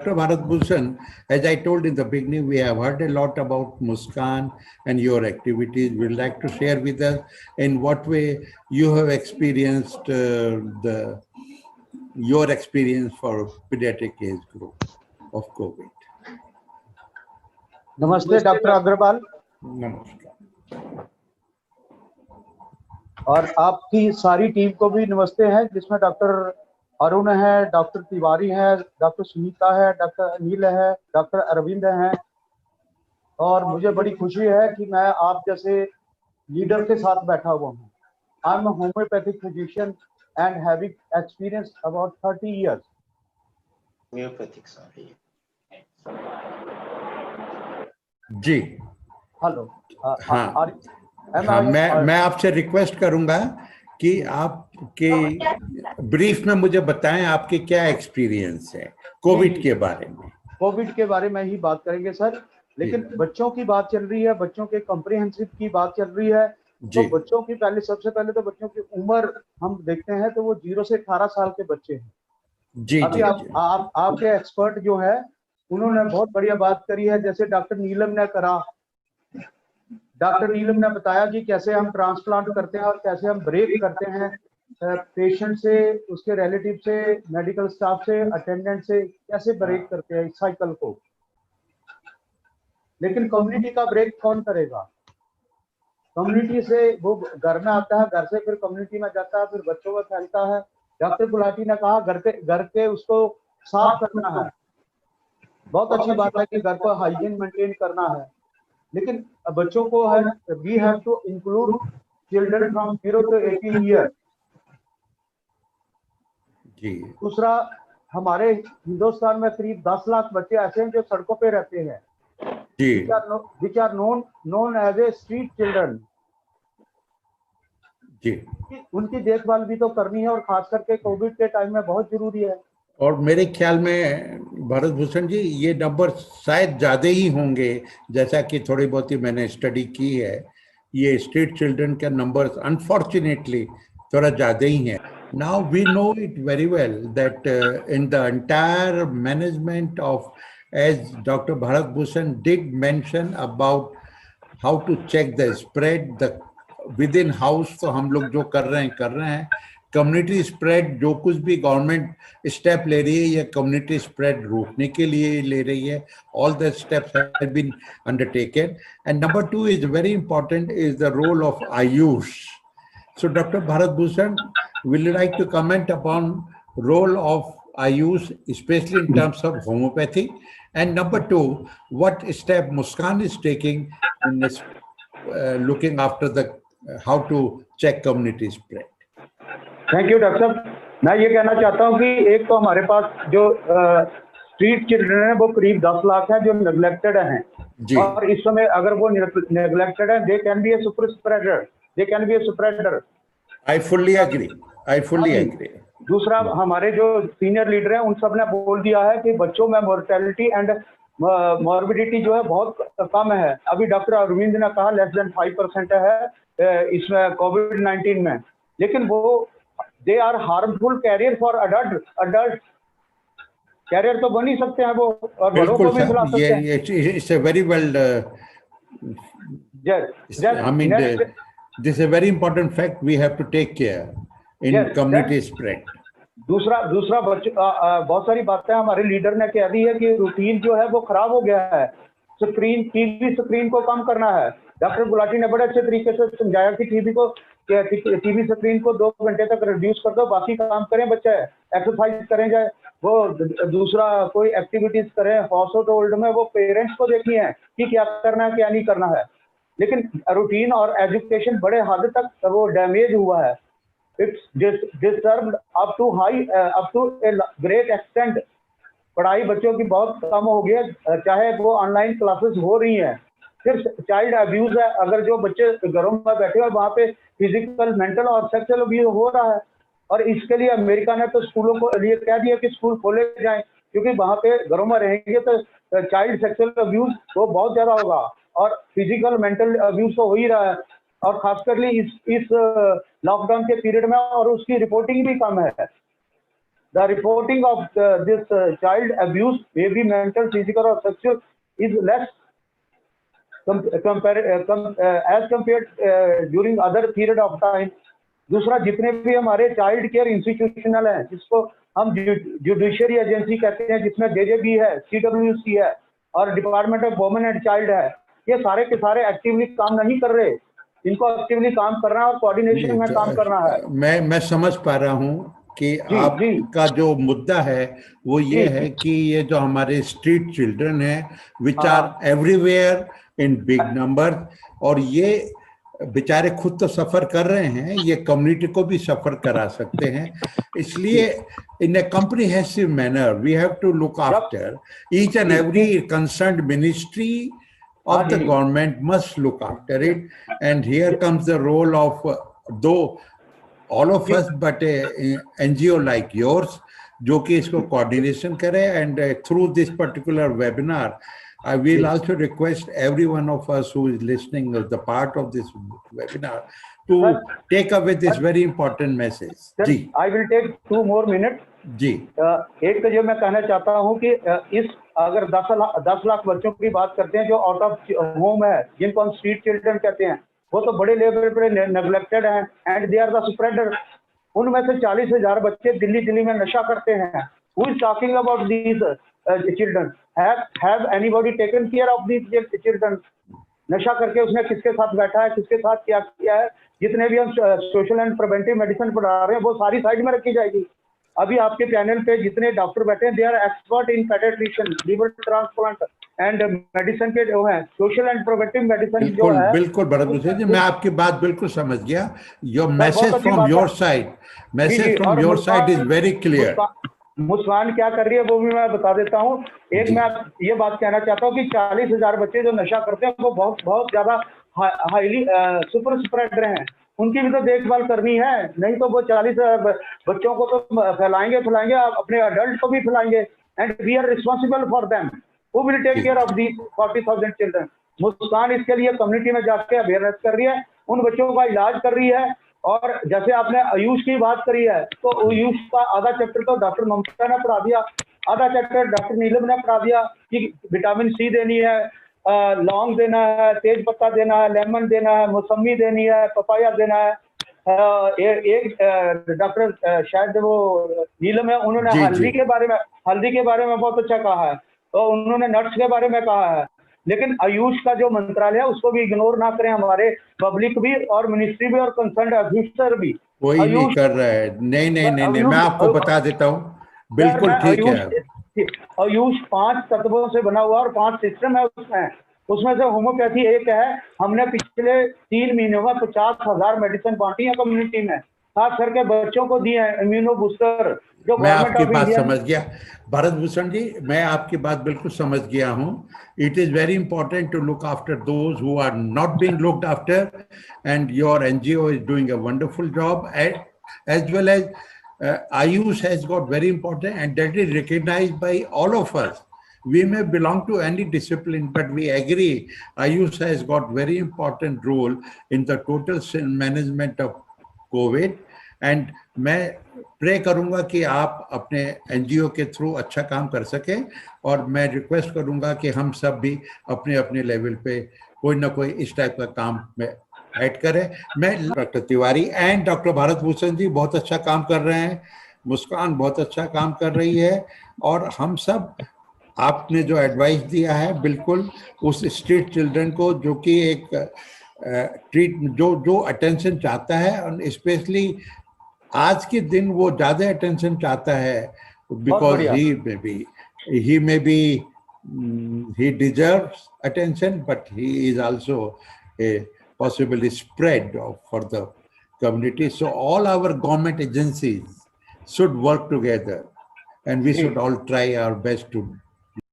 Dr. Bharat Bhushan, as I told in the beginning, we have heard a lot about Muskan and your activities. We'd like to share with us in what way you have experienced your experience for pediatric age group of COVID. नमस्ते doctor Agarwal. नमस्कार। और आपकी सारी team को भी नमस्ते हैं, जिसमें डॉक्टर अरुण है, डॉक्टर तिवारी है, डॉक्टर सुनीता है, डॉक्टर अनिल है, डॉक्टर अरविंद हैं। और मुझे बड़ी खुशी है कि मैं आप जैसे लीडर के साथ बैठा हुआ हूँ। I am a homeopathic physician and having experience about 30 years। Homeopathic sorry जी हेलो। हाँ, मैं आपसे रिक्वेस्ट करूंगा कि आपके ब्रीफ में मुझे बताएं आपके क्या एक्सपीरियंस है कोविड के बारे में। कोविड के बारे में ही बात करेंगे सर, लेकिन बच्चों की बात चल रही है, बच्चों के कॉम्प्रिहेंसिव की बात चल रही है। तो बच्चों की सबसे पहले तो बच्चों की उम्र हम देखते हैं तो वो 0 से 18 साल के बच्चे हैं। जी अभी आपके एक्सपर्ट जो है उन्होंने बहुत बढ़िया बात करी है। जैसे डॉक्टर नीलम ने करा, डॉक्टर नीलम ने बताया कि कैसे हम ट्रांसप्लांट करते हैं और कैसे हम ब्रेक करते हैं पेशेंट से, उसके रिलेटिव से, मेडिकल स्टाफ से, अटेंडेंट से, कैसे ब्रेक करते हैं इस साइकिल को। लेकिन कम्युनिटी का ब्रेक कौन करेगा? कम्युनिटी से वो घर में आता है, घर से फिर कम्युनिटी में जाता है, फिर बच्चों में फैलता है। डॉक्टर गुलाटी ने कहा घर के उसको साफ करना है। बहुत अच्छी बात है कि घर को हाइजीन मेंटेन करना है, लेकिन बच्चों को है we have to include children from 0 to 18 years। दूसरा, हमारे हिंदुस्तान में करीब 10 लाख बच्चे ऐसे हैं जो सड़कों पे रहते हैं, which are known as a street children। उनकी देखभाल भी तो करनी है, और खास करके कोविड के टाइम में बहुत जरूरी है। और मेरे ख्याल में भारत भूषण जी, ये नंबर शायद ज्यादा ही होंगे, जैसा कि थोड़ी बहुत ही मैंने स्टडी की है। ये स्ट्रीट चिल्ड्रन का नंबर अनफॉर्चुनेटली थोड़ा ज्यादा ही है। Now we know it very well that in the entire management of, as Dr. Bharat Bhushan did mention about how to check the spread, the within house, तो हम लोग जो कर रहे हैं। कम्युनिटी स्प्रेड जो कुछ भी गवर्नमेंट स्टेप ले रही है, ये कम्युनिटी स्प्रेड रोकने के लिए ले रही है। All the steps have been undertaken. And number 2 is very important is the role of Ayush. So Dr. Bharat Bhushan, will you like to comment upon role of Ayush, especially in terms of homeopathy? And number 2, what step Muskan is taking in this, looking after the how to check community spread? Thank you doctor साहब। मैं ये कहना चाहता हूँ कि एक तो हमारे पास जो स्ट्रीट चिल्ड्रन है वो करीब 10 लाख है जो नेग्लेक्टेड हैं, और इस समय अगर वो नेग्लेक्टेड है, they can be A super spreader, they can be A spreader. I fully agree। दूसरा, हमारे जो सीनियर लीडर हैं उन सब ने बोल दिया है कि बच्चों में मोर्टेलिटी एंड मॉर्बिडिटी जो है बहुत कम है। अभी डॉक्टर अरविंद ने कहा लेस देन 5% है इसमें कोविड-19 में, लेकिन वो they are harmful carrier for adult. Carrier तो बन ही सकते हैं वो, और बड़ों को भी फैला सकते हैं। It's a very well I mean this is a very important fact we have to take care in community spread। दूसरा बहुत सारी बातें हमारे लीडर ने कह दी है कि रूटीन जो है वो खराब हो गया है। टीवी स्क्रीन को कम करना है। डॉक्टर गुलाटी ने बड़े अच्छे तरीके से समझाया कि टीवी स्क्रीन को 2 घंटे तक रिड्यूस कर दो, बाकी काम करें, बच्चे एक्सरसाइज करें, जाए वो दूसरा कोई एक्टिविटीज करें। हाउस होल्ड में वो पेरेंट्स को देखनी है कि क्या करना है क्या नहीं करना है। लेकिन रूटीन और एजुकेशन बड़े हद तक वो डैमेज हुआ है। It's disturbed up to a great extent. पढ़ाई बच्चों की बहुत कम हो गई है, चाहे वो ऑनलाइन क्लासेस हो रही हैं। फिर चाइल्ड अब्यूज है, अगर जो बच्चे घरों में बैठे हैं वहाँ पे फिजिकल, मेंटल और सेक्सुअल अब्यूज हो रहा है। और इसके लिए अमेरिका ने तो स्कूलों को लिए कह दिया कि स्कूल खोले जाएं, क्योंकि वहाँ पे घरों में रहेंगे तो चाइल्ड सेक्सुअल अब्यूज वो बहुत ज्यादा होगा, और फिजिकल मेंटल अब्यूज तो हो ही रहा है। और खासकर इस लॉकडाउन के पीरियड में, और उसकी रिपोर्टिंग भी कम है। the reporting of this child abuse, maybe mental, physical or sexual, is less as compared during other period of time. दूसरा, जितने भी हमारे चाइल्ड केयर इंस्टीट्यूशनल हैं, जिसको हम जुडिशियरी एजेंसी कहते हैं, जिसमें जेजेबी है, CWC है और department of women and child है, ये सारे के सारे एक्टिवली काम नहीं कर रहे। इनको एक्टिवली काम करना है और कोऑर्डिनेशन में काम करना है। मैं समझ पा रहा हूँ कि आपका जो मुद्दा है वो ये है कि ये जो हमारे स्ट्रीट चिल्ड्रन है which are everywhere in big number, और ये बेचारे खुद तो सफर कर रहे हैं, ये कम्युनिटी को भी सफर करा सकते हैं। इसलिए in a comprehensive manner we have to look after each and every concerned ministry of the government must look after it, and here comes the role of though all of us, but a NGO like yours जो कि इसको coordination करे, and through this particular webinar I will also request every one of us who is listening as the part of this webinar to take away this very important message. Ji, I will take 2 more minutes. जी, एक तो जो मैं कहना चाहता हूँ कि इस अगर 10 लाख बच्चों की बात करते हैं जो आउट ऑफ होम है, जिनको हम स्ट्रीट चिल्ड्रन कहते हैं, वो तो बड़े लेवल पर नेग्लेक्टेड हैं and they are the spreader. उनमें से 40,000 बच्चे दिल्ली में नशा करते हैं। Who is talking about these children? Have anybody taken care of these children? नशा करके उसने किसके साथ बैठा है, किसके साथ क्या किया है? जितने भी हम सोशल एंड प्रिवेंटिव मेडिसिन पढ़ा रहे हैं वो सारी साइड में रखी जाएगी। अभी आपके पैनल पे जितने डॉक्टर बैठे हैं, they are expert in paediatrician, liver transplant and medicine के जो है, सोशल एंड प्रिवेंटिव मेडिसिन जो है। बिल्कुल भरत भूषण जी, मैं आपकी बात बिल्कुल समझ गया। Your message from your side is very clear. Muskaan क्या कर रही है वो भी मैं बता देता हूँ। एक मैं ये बात कहना चाहता हूँ कि 40,000 बच्चे जो नशा करते हैं वो बहुत ज्यादा हाईली सुपर स्प्रेडर हैं। उनकी भी तो देखभाल करनी है, नहीं तो वो 40 बच्चों को तो फैलाएंगे अपने अडल्ट को भी फैलाएंगे। And we are responsible for them. Who will take care of the 40,000 children? Muskaan इसके लिए कम्युनिटी में जाके अवेयरनेस कर रही है, उन बच्चों का इलाज कर रही है। और जैसे आपने आयुष की बात करी है, तो आयुष का आधा चैप्टर तो डॉक्टर ममता ने पढ़ा दिया, आधा चैप्टर डॉक्टर नीलम ने पढ़ा दिया कि विटामिन सी देनी है, लौंग देना है, तेज पत्ता देना है, लेमन देना है, मौसमी देनी है, पपाया देना है। एक डॉक्टर शायद वो नीलम है, उन्होंने हल्दी के बारे में बहुत अच्छा कहा है, तो उन्होंने नट्स के बारे में कहा है। लेकिन आयुष का जो मंत्रालय है उसको भी इग्नोर ना करें, हमारे पब्लिक भी और मिनिस्ट्री भी और कंसर्न ऑफिसर भी। कोई नहीं कर रहा है। नहीं, मैं आपको बता देता हूँ, बिल्कुल ठीक है। आयुष 5 तत्वों से बना हुआ और 5 सिस्टम है उसमें से होम्योपैथी एक है। हमने पिछले 3 महीनों में 50,000 मेडिसिन बांटी है कम्युनिटी में, खास करके बच्चों को दिए हैं इम्यूनो बूस्टर। जो मैं आपकी बात समझ गया भरत भूषण जी, मैं आपकी बात बिल्कुल समझ गया हूँ। It is very important to look after those who are not being looked after, and your NGO is doing a wonderful job, as well as Ayush has got very important, and that is recognized by all of us. We may belong to any discipline, but we agree Ayush has got very important role in the total management of COVID. And मैं pray करूंगा कि आप अपने NGO के through अच्छा काम कर सकें, और मैं रिक्वेस्ट करूंगा कि हम सब भी अपने अपने लेवल पे कोई ना कोई इस टाइप का काम में ऐड करें। मैं doctor Tiwari and doctor Bharat Bhushan ji बहुत अच्छा काम कर रहे हैं, मुस्कान बहुत अच्छा काम कर रही है, और हम सब आपने जो एडवाइस दिया है बिल्कुल उस स्ट्रीट चिल्ड्रन को जो कि एक ट्रीट जो अटेंशन चाहता है, और स्पेशली आज के दिन वो ज्यादा अटेंशन चाहता है, because he may be he deserves attention, but he is also a possibly spread for the community. So all our government agencies should work together, and we should all try our best to